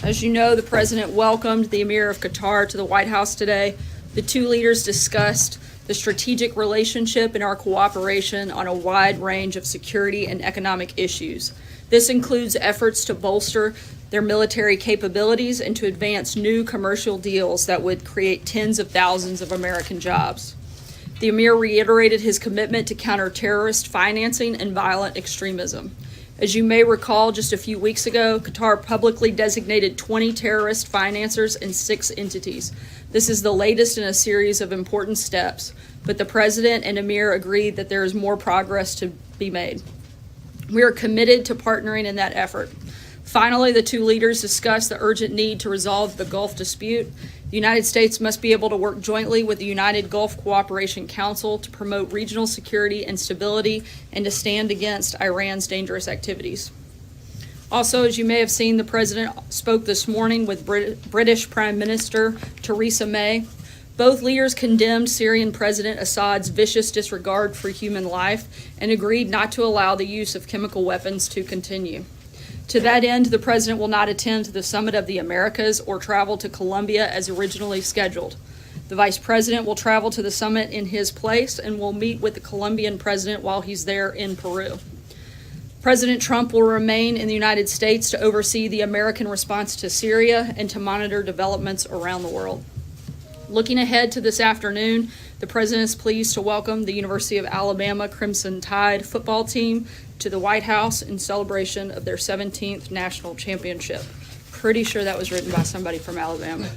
As you know, the President welcomed the Emir of Qatar to the White House today. The two leaders discussed the strategic relationship and our cooperation on a wide range of security and economic issues. This includes efforts to bolster their military capabilities and to advance new commercial deals that would create tens of thousands of American jobs. The Emir reiterated his commitment to counter terrorist financing and violent extremism. As you may recall, just a few weeks ago, Qatar publicly designated 20 terrorist financiers and 6 entities. This is the latest in a series of important steps, but the President and Emir agreed that there is more progress to be made. We are committed to partnering in that effort. Finally, the two leaders discussed the urgent need to resolve the Gulf dispute. The United States must be able to work jointly with the United Gulf Cooperation Council to promote regional security and stability and to stand against Iran's dangerous activities. Also, as you may have seen, the President spoke this morning with British Prime Minister Theresa May. Both leaders condemned Syrian President Assad's vicious disregard for human life and agreed not to allow the use of chemical weapons to continue. To that end, the President will not attend the Summit of the Americas or travel to Colombia as originally scheduled. The Vice President will travel to the summit in his place and will meet with the Colombian President while he's there in Peru. President Trump will remain in the United States to oversee the American response to Syria and to monitor developments around the world. Looking ahead to this afternoon, the President is pleased to welcome the University of Alabama Crimson Tide football team to the White House in celebration of their 17th national championship. Pretty sure that was written by somebody from Alabama.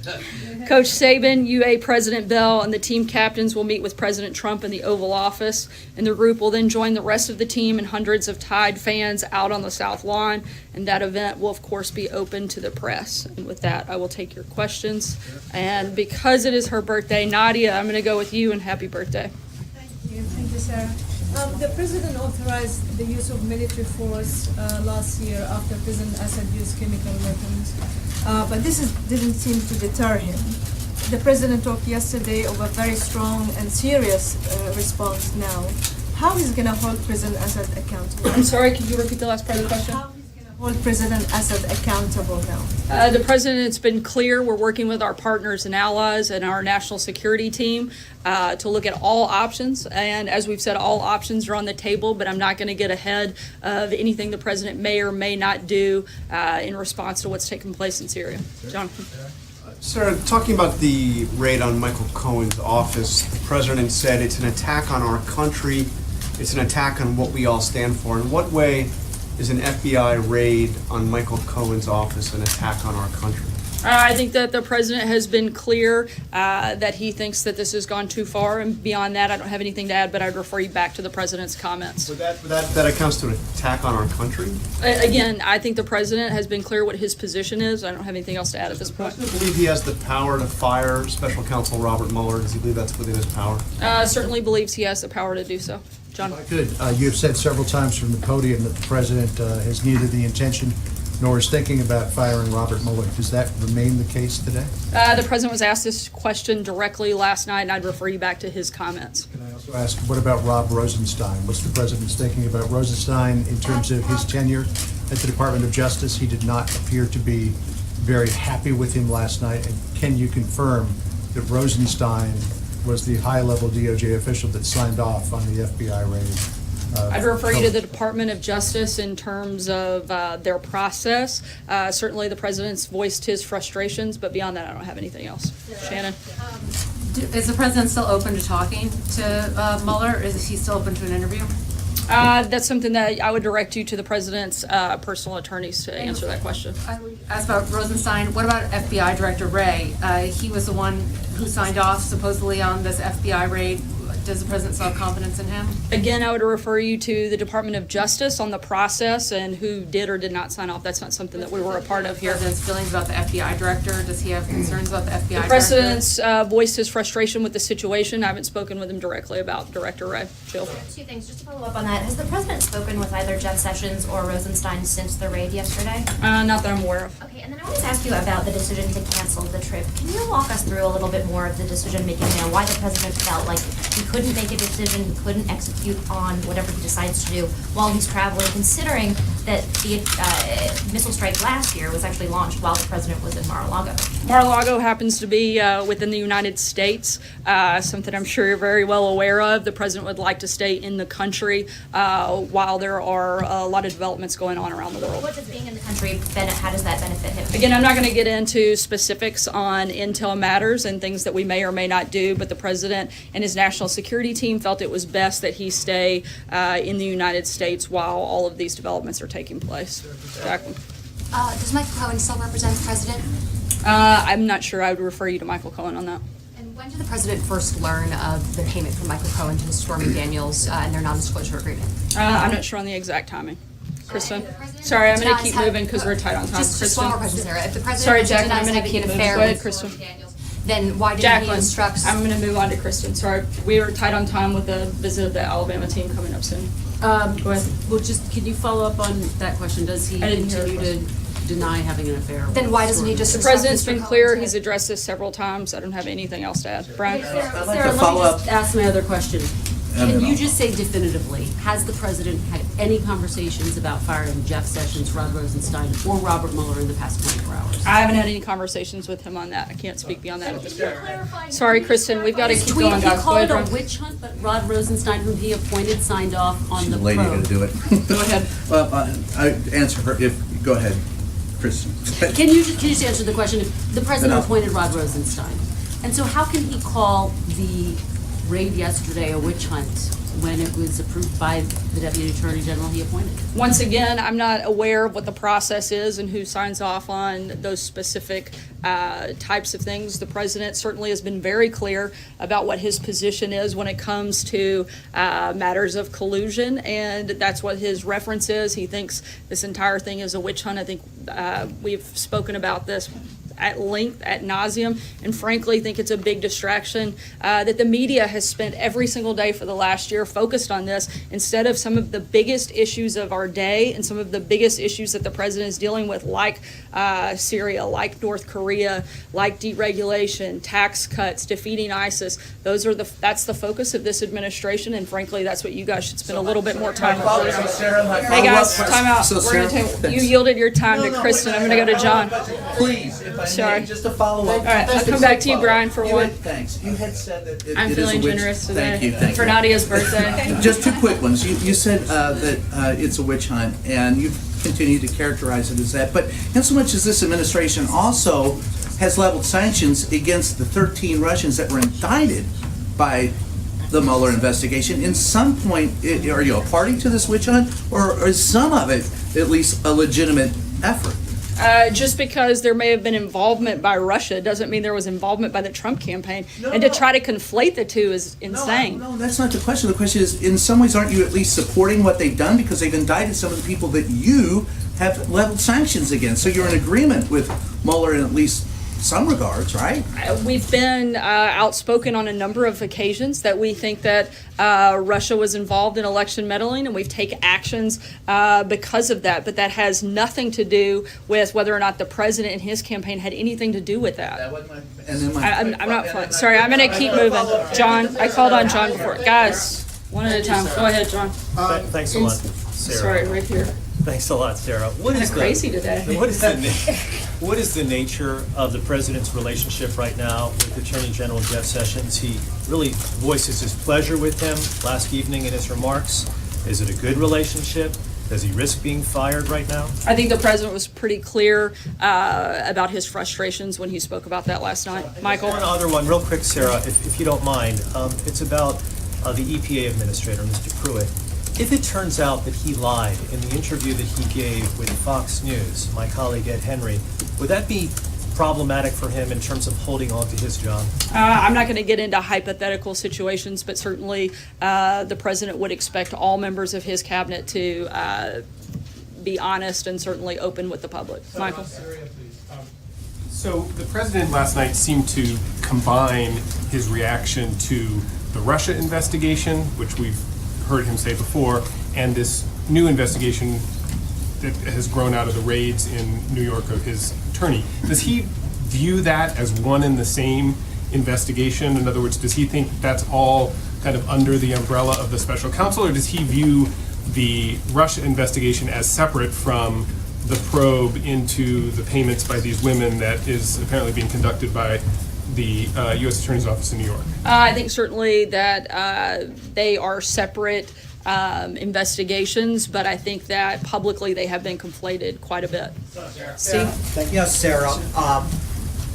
Coach Saban, UA President Bell, and the team captains will meet with President Trump in the Oval Office, and the group will then join the rest of the team and hundreds of Tide fans out on the South Lawn, and that event will, of course, be open to the press. And with that, I will take your questions. And because it is her birthday, Nadia, I'm going to go with you, and happy birthday. Thank you, Sarah. The President authorized the use of military force last year after President Assad used chemical weapons, but this didn't seem to deter him. The President talked yesterday of a very strong and serious response now. How is he going to hold President Assad accountable? I'm sorry, can you repeat the last part of the question? How he's going to hold President Assad accountable now? The President's been clear. We're working with our partners and allies and our national security team to look at all options. And as we've said, all options are on the table, but I'm not going to get ahead of anything the President may or may not do in response to what's taking place in Syria. Jonathan. Sarah, talking about the raid on Michael Cohen's office, the President said it's an attack on our country, it's an attack on what we all stand for. In what way is an FBI raid on Michael Cohen's office an attack on our country? I think that the President has been clear that he thinks that this has gone too far, and beyond that, I don't have anything to add, but I'd refer you back to the President's comments. Would that accounts to an attack on our country? Again, I think the President has been clear what his position is. I don't have anything else to add at this point. Does the President believe he has the power to fire Special Counsel Robert Muller? Does he believe that's within his power? Certainly believes he has the power to do so. John. Good. You have said several times from the podium that the President has neither the intention nor is thinking about firing Robert Mueller. Does that remain the case today? The President was asked this question directly last night, and I'd refer you back to his comments. Can I also ask, what about Rob Rosenstein? What's the President's thinking about Rosenstein in terms of his tenure at the Department of Justice? He did not appear to be very happy with him last night. And can you confirm that Rosenstein was the high-level DOJ official that signed off on the FBI raid? I'd refer you to the Department of Justice in terms of their process. Certainly the President's voiced his frustrations, but beyond that, I don't have anything else. Shannon? Is the President still open to talking to Mueller? Is he still open to an interview? That's something that I would direct you to the President's personal attorneys to answer that question. I asked about Rosenstein. What about FBI Director Wray? He was the one who signed off supposedly on this FBI raid. Does the President still have confidence in him? Again, I would refer you to the Department of Justice on the process and who did or did not sign off. That's not something that we were a part of here. The President's feelings about the FBI Director. Does he have concerns about the FBI Director? The President's voiced his frustration with the situation. I haven't spoken with him directly about Director Wray. Jill? Two things, just to follow up on that. Has the President spoken with either Jeff Sessions or Rosenstein since the raid yesterday? Not that I'm aware of. Okay, and then I wanted to ask you about the decision to cancel the trip. Can you walk us through a little bit more of the decision-making there? Why the president felt like he couldn't make a decision, he couldn't execute on whatever he decides to do while he's traveling, considering that the missile strike last year was actually launched while the president was in Mar-a-Lago? Mar-a-Lago happens to be within the United States, something I'm sure you're very well aware of. The president would like to stay in the country while there are a lot of developments going on around the world. What does being in the country, how does that benefit him? Again, I'm not going to get into specifics on intel matters and things that we may or may not do, but the president and his national security team felt it was best that he stay in the United States while all of these developments are taking place. Jacqueline. Does Michael Cohen still represent the president? I'm not sure. I would refer you to Michael Cohen on that. And when did the president first learn of the payment from Michael Cohen to Stormy Daniels and their non-disclosure agreement? I'm not sure on the exact timing. Kristen? If the president Sorry, I'm going to does keep have- moving because we're tight on time. Just one more question, Sarah. If the president Sorry, Jacqueline, does I'm gonna have keep an moving. affair Go ahead, with Kristen. Stormy Daniels, then why didn't he Jacqueline, instruct? I'm going to move on to Kristen. Sorry, we are tight on time with the visit of the Alabama team coming up soon. Go ahead. Well, just, can you follow up on that question? Does he I didn't hear the continue to deny having an affair? Then why doesn't he just The instruct president's Mr. been Cohen clear. to- He's addressed this several times. I don't have anything else to add. Brian? Sarah, like to let follow me up. just ask my other question. Can no. you just say definitively, has the president had any conversations about firing Jeff Sessions, Rod Rosenstein, or Robert Mueller in the past 24 hours? I haven't had any conversations with him on that. I can't speak beyond that at this point. Sorry, Kristen, we've got to keep Tweet, going, he guys. Go called ahead, it a Brian. witch hunt, but Rod Rosenstein, whom he appointed, signed off on the Lady probe. gonna do it. Go ahead. Well, I answer her go ahead, Kristen. Can you just answer the question? The president Enough. appointed Rod Rosenstein. And so how can he call the raid yesterday a witch hunt when it was approved by the Deputy Attorney General he appointed? Once again, I'm not aware of what the process is and who signs off on those specific types of things. The president certainly has been very clear about what his position is when it comes to matters of collusion, and that's what his reference is. He thinks this entire thing is a witch hunt. I think we've spoken about this at length, ad nauseum, and frankly think it's a big distraction that the media has spent every single day for the last year focused on this instead of some of the biggest issues of our day and some of the biggest issues that the president is dealing with, like Syria, like North Korea, like deregulation, tax cuts, defeating ISIS. That's the focus of this administration, and frankly that's what you guys should spend a little bit more time on. Hey guys, time out. So, We're gonna Sarah, you yielded your time to Kristen. I'm gonna go to John. Please, if I Sorry. may, just to follow up. All right, I'll come back to you, Brian, for one. Thanks. You had said that it I'm is a feeling witch. generous today. Thank you. For Nadia's birthday. Just two quick ones. You said that it's a witch hunt, and you continue to characterize it as that. But in so much as this administration also has leveled sanctions against the 13 Russians that were indicted by the Mueller investigation, in some point, are you a party to this witch hunt, or is some of it at least a legitimate effort? Just because there may have been involvement by Russia doesn't mean there was involvement by the Trump campaign. And to try to conflate the two is insane. No, that's not the question. The question is, in some ways, aren't you at least supporting what they've done because they've indicted some of the people that you have leveled sanctions against? So you're in agreement with Mueller in at least some regards, right? We've been outspoken on a number of occasions that we think that Russia was involved in election meddling, and we've taken actions because of that. But that has nothing to do with whether or not the president and his campaign had anything to do with that. That wasn't my, and then my, I'm not. Sorry, I'm going to keep moving. John, I called on John before. Guys, one at a time. Go ahead, John. Thanks a lot, Sarah. Sorry, right here. Thanks a lot, Sarah. What is Crazy today. What is the nature of the president's relationship right now with Attorney General Jeff Sessions? He really voices his pleasure with him last evening in his remarks. Is it a good relationship? Does he risk being fired right now? I think the president was pretty clear about his frustrations when he spoke about that last night. Michael? One other one, real quick, Sarah, if you don't mind. It's about the EPA administrator, Mr. Pruitt. If it turns out that he lied in the interview that he gave with Fox News, my colleague Ed Henry, would that be problematic for him in terms of holding on to his job? I'm not going to get into hypothetical situations, but certainly the president would expect all members of his cabinet to be honest and certainly open with the public. Michael? So the president last night seemed to combine his reaction to the Russia investigation, which we've heard him say before, and this new investigation that has grown out of the raids in New York of his attorney. Does he view that as one and the same investigation? In other words, does he think that's all kind of under the umbrella of the special counsel, or does he view the Russia investigation as separate from the probe into the payments by these women that is apparently being conducted by the U.S. Attorney's Office in New York? I think certainly that they are separate investigations, but I think that publicly they have been conflated quite a bit. Steve? Yes, Sarah.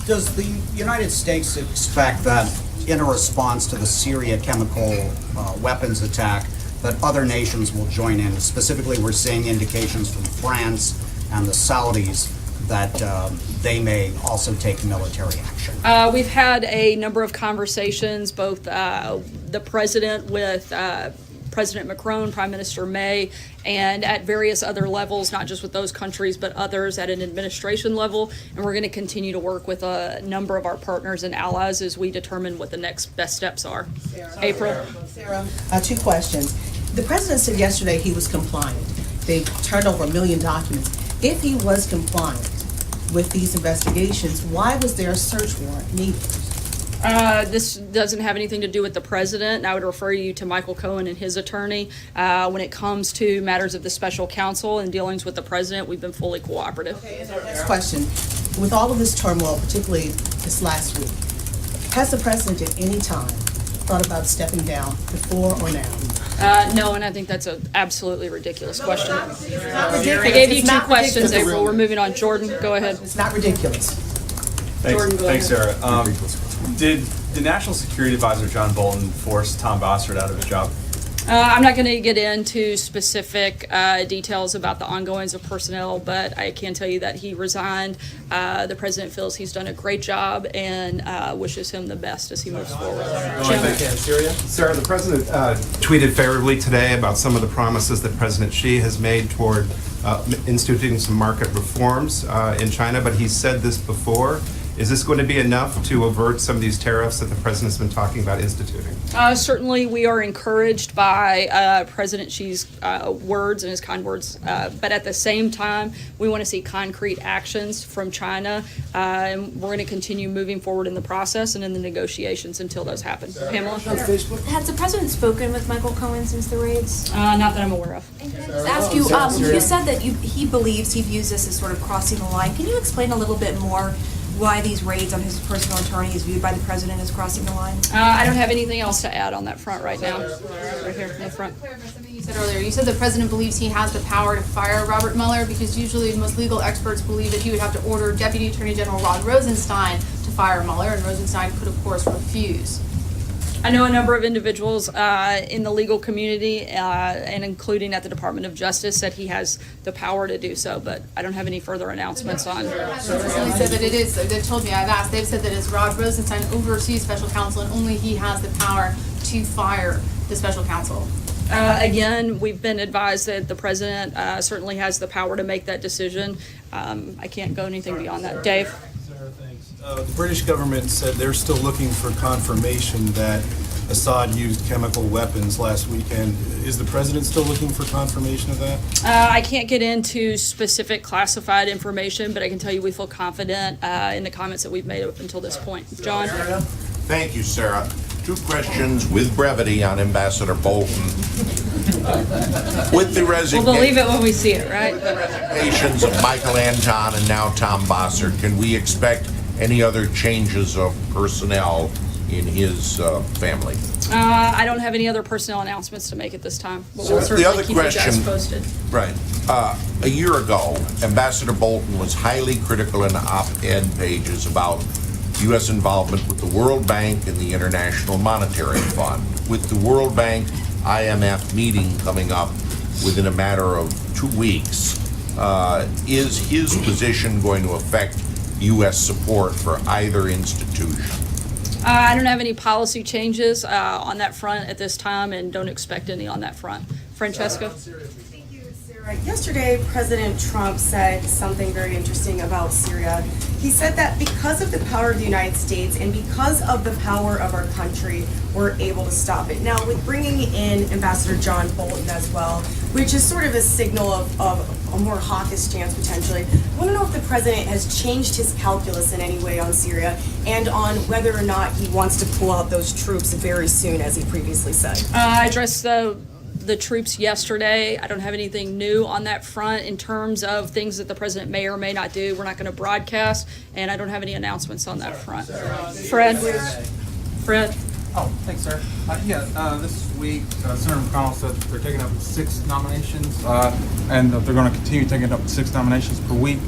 Does the United States expect that in a response to the Syria chemical weapons attack that other nations will join in? Specifically, we're seeing indications from France and the Saudis that they may also take military action. We've had a number of conversations, both the president with President Macron, Prime Minister May, and at various other levels, not just with those countries, but others at an administration level. And we're going to continue to work with a number of our partners and allies as we determine what the next best steps are. April? Sarah, 2 questions. The president said yesterday he was compliant. They turned over 1 million documents. If he was compliant with these investigations, why was there a search warrant needed? This doesn't have anything to do with the president, and I would refer you to Michael Cohen and his attorney. When it comes to matters of the special counsel and dealings with the president, we've been fully cooperative. Okay, and our next question. With all of this turmoil, particularly this last week, has the president at any time thought about stepping down before or now? No, and I think that's an absolutely ridiculous question. It's not ridiculous. I gave you It's 2 not questions, ridiculous. April. We're moving on. Jordan, go ahead. It's not ridiculous. Jordan, go Thanks, ahead. Sarah. Did the National Security Advisor John Bolton force Tom Bossert out of his job? I'm not going to get into specific details about the ongoings of personnel, but I can tell you that he resigned. The president feels he's done a great job and wishes him the best as he moves forward. Jim? Sarah, the president tweeted favorably today about some of the promises that President Xi has made toward instituting some market reforms in China, but he's said this before. Is this going to be enough to avert some of these tariffs that the president's been talking about instituting? Certainly, we are encouraged by President Xi's words and his kind words, but at the same time, we want to see concrete actions from China, and we're going to continue moving forward in the process and in the negotiations until those happen. Pamela? Has the president spoken with Michael Cohen since the raids? Not that I'm aware of. And can I just ask you, you said that he believes, he views this as sort of crossing the line. Can you explain a little bit more why these raids on his personal attorney is viewed by the president as crossing the line? I don't have anything else to add on that front right now. Right here in the front. Something you said earlier. You said the president believes he has the power to fire Robert Mueller because usually most legal experts believe that he would have to order Deputy Attorney General Rod Rosenstein to fire Mueller, and Rosenstein could, of course, refuse. I know a number of individuals in the legal community, and including at the Department of Justice, that he has the power to do so, but I don't have any further announcements on. Consistently said that it is. They told me, I've asked, they've said that it's Rod Rosenstein oversees special counsel and only he has the power to fire the special counsel. Again, we've been advised that the president certainly has the power to make that decision. I can't go anything beyond that. Dave? Sarah, thanks. The British government said they're still looking for confirmation that Assad used chemical weapons last weekend. Is the president still looking for confirmation of that? I can't get into specific classified information, but I can tell you we feel confident in the comments that we've made up until this point. John? Thank you, Sarah. 2 questions with brevity on Ambassador Bolton. With the We'll believe it when we see it, right? resignations of Michael Anton and now Tom Bossert, can we expect any other changes of personnel in his family? I don't have any other personnel announcements to make at this time, but we'll The certainly other keep you guys question- posted. Right. A year ago, Ambassador Bolton was highly critical in op-ed pages about U.S. involvement with the World Bank and the International Monetary Fund. With the World Bank IMF meeting coming up within a matter of 2 weeks, is his position going to affect U.S. support for either institution? I don't have any policy changes on that front at this time and don't expect any on that front. Francesca? Thank you, Sarah. Right. Yesterday, President Trump said something very interesting about Syria. He said that because of the power of the United States and because of the power of our country, we're able to stop it. Now, with bringing in Ambassador John Bolton as well, which is sort of a signal of a more hawkish stance potentially, I want to know if the president has changed his calculus in any way on Syria and on whether or not he wants to pull out those troops very soon, as he previously said. I addressed the troops yesterday. I don't have anything new on that front in terms of things that the president may or may not do. We're not going to broadcast, and I don't have any announcements on that front. Fred? Oh, thanks, sir. This week, Senator McConnell said they're taking up 6 nominations, and that they're going to continue taking up 6 nominations per week.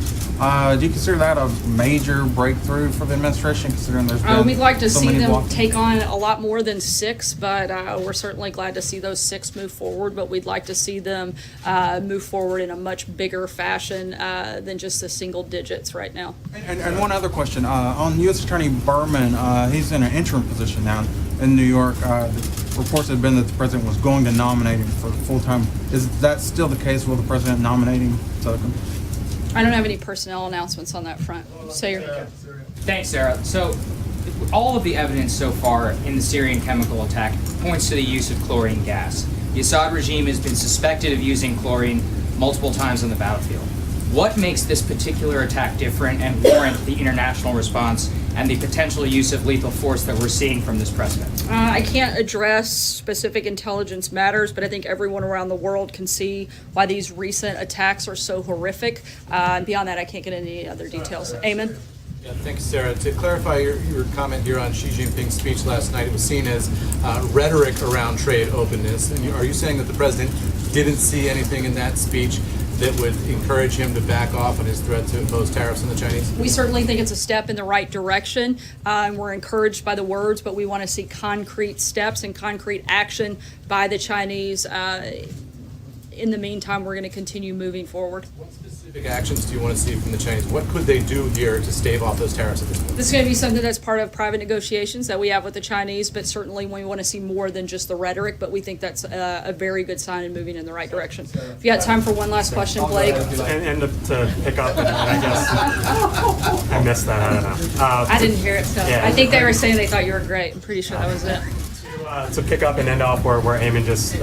Do you consider that a major breakthrough for the administration, considering there's been We'd like to so see many them blocking? take on a lot more than 6, but we're certainly glad to see those 6 move forward, but we'd like to see them move forward in a much bigger fashion than just the single digits right now. And one other question. On U.S. Attorney Berman, he's in an interim position now in New York. The reports have been that the president was going to nominate him for full-time. Is that still the case? Will the president nominate him? I don't have any personnel announcements on that front. Sayer. Thanks, Sarah. So, all of the evidence so far in the Syrian chemical attack points to the use of chlorine gas. The Assad regime has been suspected of using chlorine multiple times on the battlefield. What makes this particular attack different and warrant the international response and the potential use of lethal force that we're seeing from this president? I can't address specific intelligence matters, but I think everyone around the world can see why these recent attacks are so horrific. And beyond that, I can't get into any other details. Eamon? Yeah, thanks, Sarah. To clarify your comment here on Xi Jinping's speech last night, it was seen as rhetoric around trade openness. And are you saying that the president didn't see anything in that speech that would encourage him to back off on his threat to impose tariffs on the Chinese? We certainly think it's a step in the right direction, and we're encouraged by the words, but we want to see concrete steps and concrete action by the Chinese. In the meantime, we're going to continue moving forward. What specific actions do you want to see from the Chinese? What could they do here to stave off those tariffs at this point? This is going to be something that's part of private negotiations that we have with the Chinese, but certainly we want to see more than just the rhetoric, but we think that's a very good sign and moving in the right direction. If you got time for one last question, Blake. And to pick up, and I guess I missed that, I don't know. I didn't hear it, so yeah. I think they were saying they thought you were great. I'm pretty sure that was it. To pick up and end off where Eamon just,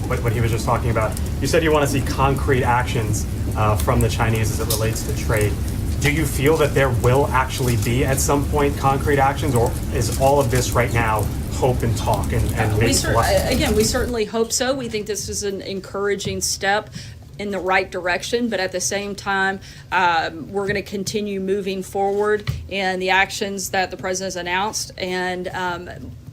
what he was just talking about, you said you want to see concrete actions from the Chinese as it relates to trade. Do you feel that there will actually be at some point concrete actions, or is all of this right now hope and talk and maybe we certainly hope so. We think this is an encouraging step in the right direction, but at the same time, we're going to continue moving forward in the actions that the president has announced, and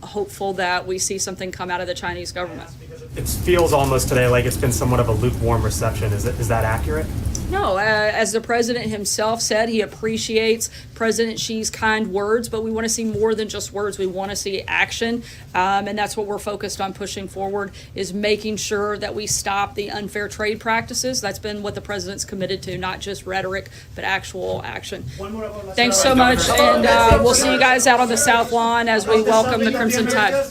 hopeful that we see something come out of the Chinese government. it feels almost today like it's been somewhat of a lukewarm reception. Is that accurate? No, as the president himself said, he appreciates President Xi's kind words, but we want to see more than just words. We want to see action, and that's what we're focused on pushing forward, is making sure that we stop the unfair trade practices. That's been what the president's committed to, not just rhetoric, but actual action. Thanks so much, and we'll see you guys out on the South Lawn as we welcome the Crimson Tide.